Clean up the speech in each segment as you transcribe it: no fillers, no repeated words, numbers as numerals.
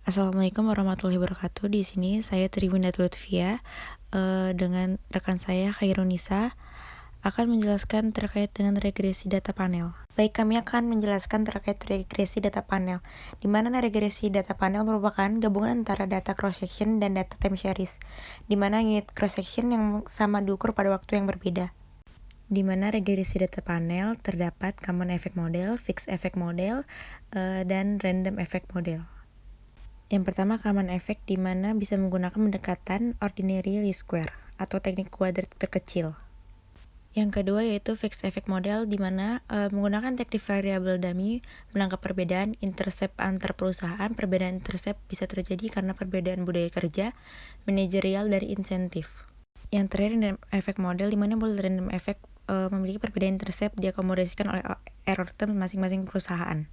Assalamualaikum warahmatullahi wabarakatuh. Di sini saya Triwinda Lutfia dengan rekan saya Khairunisa akan menjelaskan terkait dengan regresi data panel. Baik, kami akan menjelaskan terkait regresi data panel, di mana regresi data panel merupakan gabungan antara data cross-section dan data time series, di mana unit cross-section yang sama diukur pada waktu yang berbeda. Di mana regresi data panel terdapat common effect model, fixed effect model, dan random effect model. Yang pertama, common effect, di mana bisa menggunakan pendekatan ordinary least square atau teknik kuadrat terkecil. Yang kedua yaitu fixed effect model, di mana menggunakan teknik variabel dummy menangkap perbedaan intercept antar perusahaan. Perbedaan intercept bisa terjadi karena perbedaan budaya kerja, manajerial, dari insentif. Yang terakhir, random effect model, di mana model random effect memiliki perbedaan intercept diakomodasikan oleh error term masing-masing perusahaan.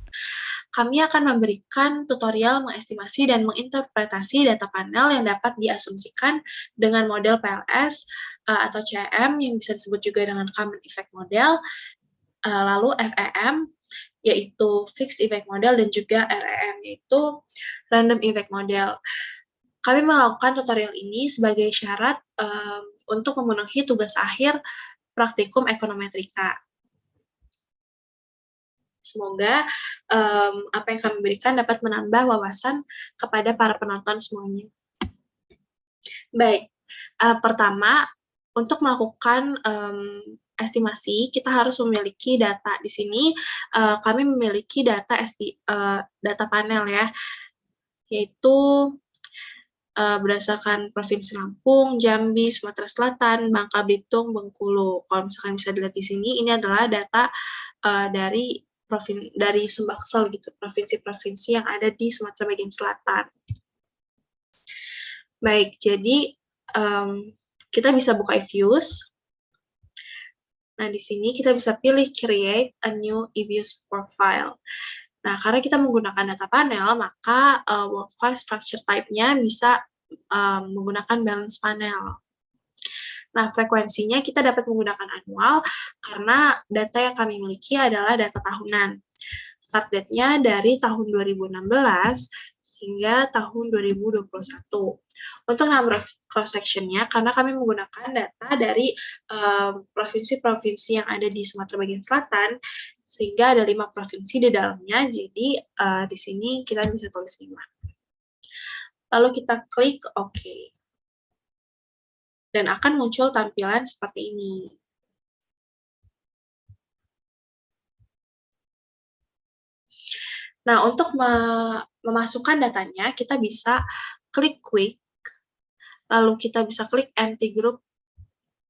Kami akan memberikan tutorial mengestimasi dan menginterpretasi data panel yang dapat diasumsikan dengan model PLS atau CM yang bisa disebut juga dengan Common Effect Model, lalu FEM yaitu Fixed Effect Model, dan juga REM yaitu Random Effect Model. Kami melakukan tutorial ini sebagai syarat untuk memenuhi tugas akhir praktikum ekonometrika. Semoga apa yang kami berikan dapat menambah wawasan kepada para penonton semuanya. Baik, pertama, untuk melakukan estimasi, kita harus memiliki data. Di sini kami memiliki data panel ya, yaitu berdasarkan Provinsi Lampung, Jambi, Sumatera Selatan, Bangka Belitung, Bengkulu. Kalau misalkan bisa dilihat di sini, ini adalah data dari Sumbaksel gitu, provinsi-provinsi yang ada di Sumatera bagian selatan. Baik, jadi kita bisa buka eViews. Nah, di sini kita bisa pilih create a new eViews profile. Nah, karena kita menggunakan data panel, maka workflow structure type-nya bisa menggunakan balance panel. Nah, frekuensinya kita dapat menggunakan annual karena data yang kami miliki adalah data tahunan. Start date-nya dari tahun 2016 hingga tahun 2021. Untuk number of cross-section-nya, karena kami menggunakan data dari provinsi-provinsi yang ada di Sumatera bagian selatan, sehingga ada 5 provinsi di dalamnya, jadi di sini kita bisa tulis 5. Lalu kita klik OK. Dan akan muncul tampilan seperti ini. Nah, untuk memasukkan datanya, kita bisa klik Quick, lalu kita bisa klik Empty Group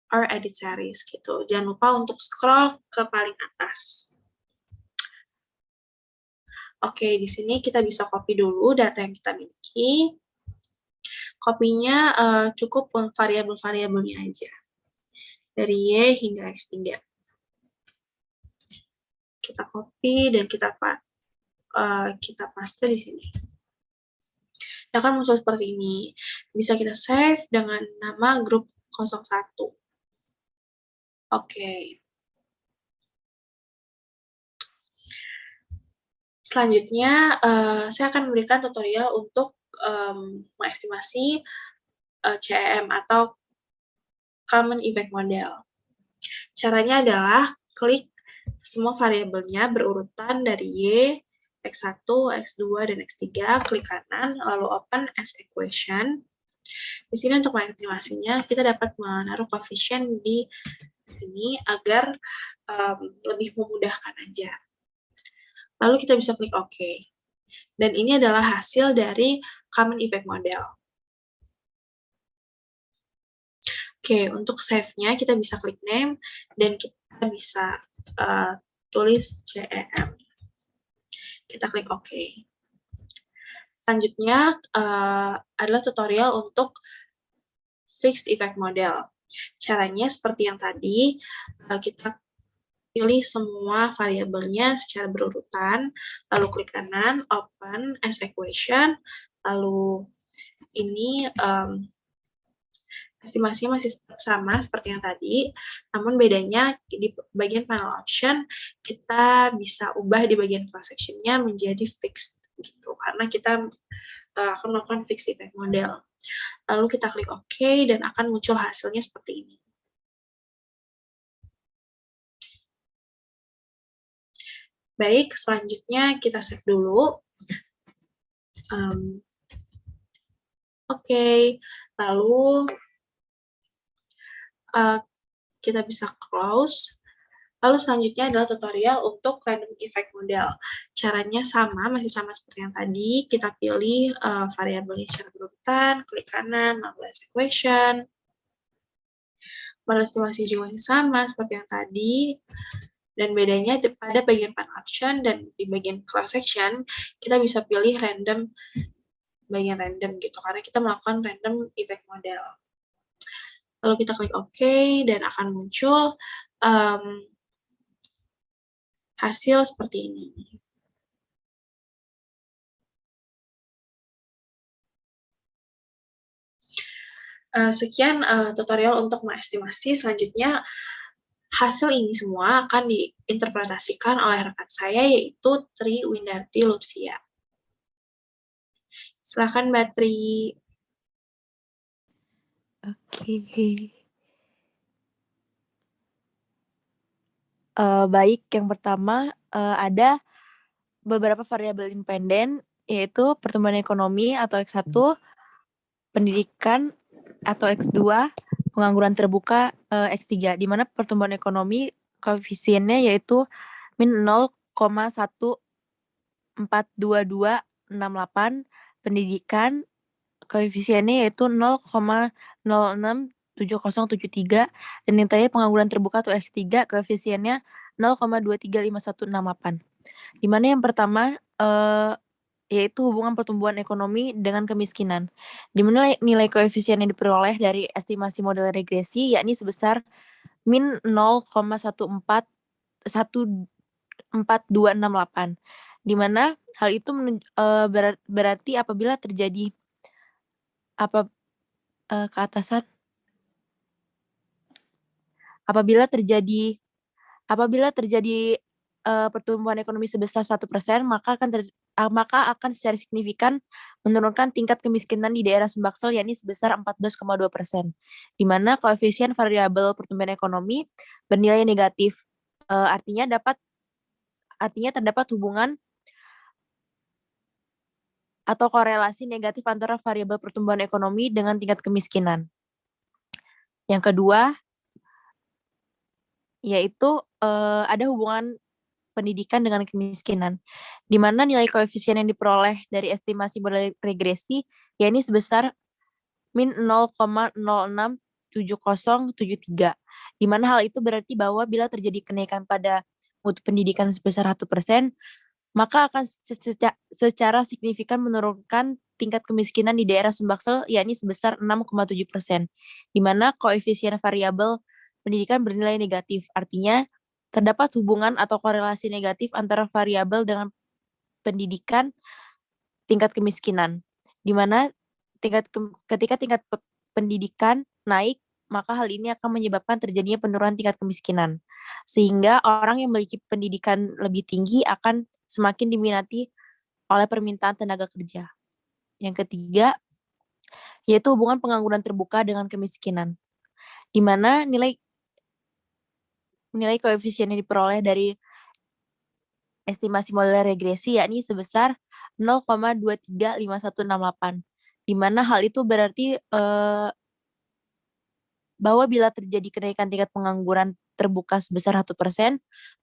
or Edit Series gitu. Jangan lupa untuk scroll ke paling atas. Oke, di sini kita bisa copy dulu data yang kita miliki. Kopinya cukup variabel-variabelnya aja. Dari Y hingga X3. Kita copy dan kita paste di sini. Akan muncul seperti ini. Bisa kita save dengan nama grup 01. Oke. Selanjutnya, saya akan memberikan tutorial untuk mengestimasi CEM atau Common Effect Model. Caranya adalah klik semua variabelnya berurutan dari Y, X1, X2, dan X3, klik kanan, lalu open as equation. Di sini untuk mengestimasinya, kita dapat menaruh koefisien di sini agar lebih memudahkan aja. Lalu kita bisa klik OK. Dan ini adalah hasil dari Common Effect Model. Oke, untuk save-nya kita bisa klik name, dan kita bisa tulis CEM. Kita klik OK. Selanjutnya adalah tutorial untuk Fixed Effect Model. Caranya seperti yang tadi, kita pilih semua variabelnya secara berurutan, lalu klik kanan, open as equation, lalu ini estimasinya masih sama seperti yang tadi, namun bedanya di bagian panel option, kita bisa ubah di bagian cross section-nya menjadi fixed gitu, karena kita akan melakukan fixed effect model. Lalu kita klik OK dan akan muncul hasilnya seperti ini. Baik, selanjutnya kita save dulu. Oke, lalu kita bisa close. Lalu selanjutnya adalah tutorial untuk random effect model. Caranya sama, masih sama seperti yang tadi. Kita pilih variabelnya secara berurutan, klik kanan, normalize equation. Model estimasi juga masih sama seperti yang tadi. Dan bedanya pada bagian pan option dan di bagian cross section, kita bisa pilih random, bagian random gitu, karena kita melakukan random effect model. Lalu kita klik OK, dan akan muncul hasil seperti ini. Sekian tutorial untuk mengestimasi. Selanjutnya, hasil ini semua akan diinterpretasikan oleh rekan saya, yaitu Tri Windarti Lutfia. Silakan Mbak Tri. Oke. Baik, yang pertama ada beberapa variabel independen, yaitu pertumbuhan ekonomi atau X1, pendidikan atau X2, pengangguran terbuka X3, di mana pertumbuhan ekonomi koefisiennya yaitu min 0,142268, pendidikan koefisiennya yaitu 0,067073, dan yang terakhir pengangguran terbuka atau X3 koefisiennya 0,235168. Di mana yang pertama yaitu hubungan pertumbuhan ekonomi dengan kemiskinan. Di mana nilai koefisien yang diperoleh dari estimasi model regresi yakni sebesar min 0,142268. Di mana hal itu berarti apabila terjadi ke atasan. Apabila terjadi pertumbuhan ekonomi sebesar 1%, maka akan secara signifikan menurunkan tingkat kemiskinan di daerah Sumbaksel, yakni sebesar 14,2%, di mana koefisien variabel pertumbuhan ekonomi bernilai negatif. Artinya terdapat hubungan atau korelasi negatif antara variabel pertumbuhan ekonomi dengan tingkat kemiskinan. Yang kedua, yaitu ada hubungan pendidikan dengan kemiskinan, di mana nilai koefisien yang diperoleh dari estimasi model regresi yakni sebesar min 0,067073, di mana hal itu berarti bahwa bila terjadi kenaikan pada mutu pendidikan sebesar 1%, maka akan secara signifikan menurunkan tingkat kemiskinan di daerah Sumbaksel yakni sebesar 6,7%, di mana koefisien variabel pendidikan bernilai negatif. Artinya terdapat hubungan atau korelasi negatif antara variabel dengan pendidikan tingkat kemiskinan, di mana ketika tingkat pendidikan naik, maka hal ini akan menyebabkan terjadinya penurunan tingkat kemiskinan. Sehingga orang yang memiliki pendidikan lebih tinggi akan semakin diminati oleh permintaan tenaga kerja. Yang ketiga, yaitu hubungan pengangguran terbuka dengan kemiskinan, di mana nilai koefisien yang diperoleh dari estimasi model regresi yakni sebesar 0,235168, di mana hal itu berarti bahwa bila terjadi kenaikan tingkat pengangguran terbuka sebesar 1%,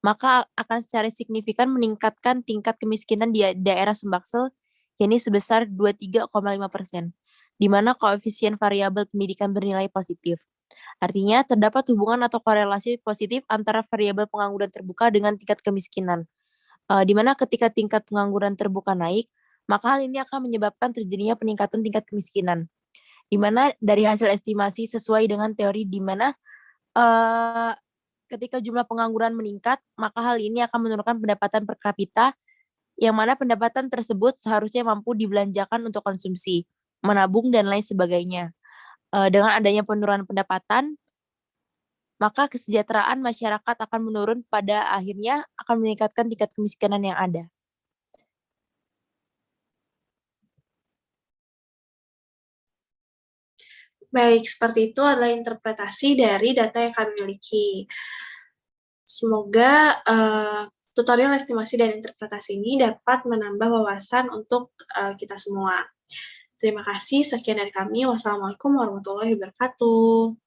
maka akan secara signifikan meningkatkan tingkat kemiskinan di daerah Sumbaksel, yakni sebesar 23,5%, di mana koefisien variabel pendidikan bernilai positif. Artinya, terdapat hubungan atau korelasi positif antara variabel pengangguran terbuka dengan tingkat kemiskinan, di mana ketika tingkat pengangguran terbuka naik, maka hal ini akan menyebabkan terjadinya peningkatan tingkat kemiskinan, di mana dari hasil estimasi sesuai dengan teori di mana ketika jumlah pengangguran meningkat, maka hal ini akan menurunkan pendapatan per kapita, yang mana pendapatan tersebut seharusnya mampu dibelanjakan untuk konsumsi, menabung, dan lain sebagainya. Dengan adanya penurunan pendapatan, maka kesejahteraan masyarakat akan menurun, pada akhirnya akan meningkatkan tingkat kemiskinan yang ada. Baik, seperti itu adalah interpretasi dari data yang kami miliki. Semoga, tutorial estimasi dan interpretasi ini dapat menambah wawasan untuk, kita semua. Terima kasih, sekian dari kami. Wassalamualaikum warahmatullahi wabarakatuh.